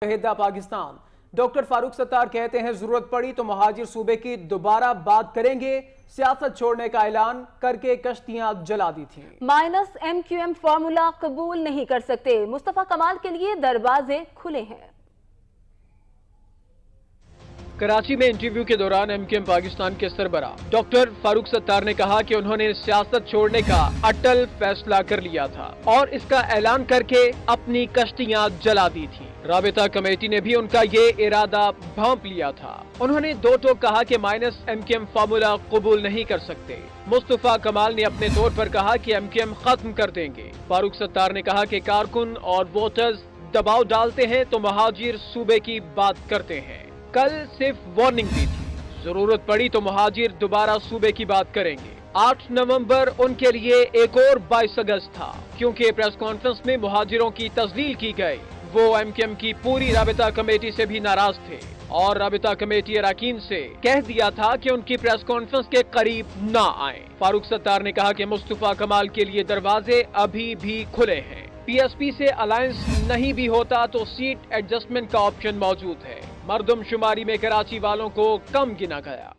متحدہ پاکستان ڈاکٹر فاروق ستار کہتے ہیں ضرورت پڑی تو مہاجر صوبے کی دوبارہ بات کریں گے. سیاست چھوڑنے کا اعلان کر کے کشتیاں جلا دی تھیں. Minus M Q M formula قبول نہیں کر سکتے. مصطفیٰ کمال کے لیے دروازے کھلے ہیں. کراچی میں انٹرویو کے دوران ایم کیو ایم پاکستان کے سربراہ ڈاکٹر فاروق ستار نے کہا کہ انہوں نے سیاست چھوڑنے کا اٹل فیصلہ کر لیا تھا اور اس کا اعلان کر کے اپنی کشتیاں جلا دی تھیں. رابطہ کمیٹی نے بھی ان کا یہ ارادہ بھانپ لیا تھا. انہوں نے دو ٹوک کہا کہ minus M Q M formula قبول نہیں کر سکتے. مصطفیٰ کمال نے اپنے طور پر کہا کہ ایم کیو ایم ختم کر دیں گے. فاروق ستار نے کہا کہ کارکن اور ووٹرز دباؤ ڈالتے ہیں تو مہاجر صوبے کی بات کرتے ہیں. کل صرف وارننگ دی تھی, ضرورت پڑی تو مہاجر دوبارہ صوبے کی بات کریں گے. 8 نومبر ان کے لیے ایک اور 22 اگست تھا کیونکہ پریس کانفرنس میں مہاجروں کی تذلیل کی گئی. وہ ایم کیو ایم کی پوری رابطہ کمیٹی سے بھی ناراض تھے اور رابطہ کمیٹی اراکین سے کہہ دیا تھا کہ ان کی پریس کانفرنس کے قریب نہ آئیں. فاروق ستار نے کہا کہ مصطفیٰ کمال کے لیے دروازے ابھی بھی کھلے ہیں. پی ایس پی سے الائنس نہیں بھی ہوتا تو سیٹ ایڈجسٹمنٹ کا آپشن موجود ہے. مردم شماری میں کراچی والوں کو کم گنا گیا.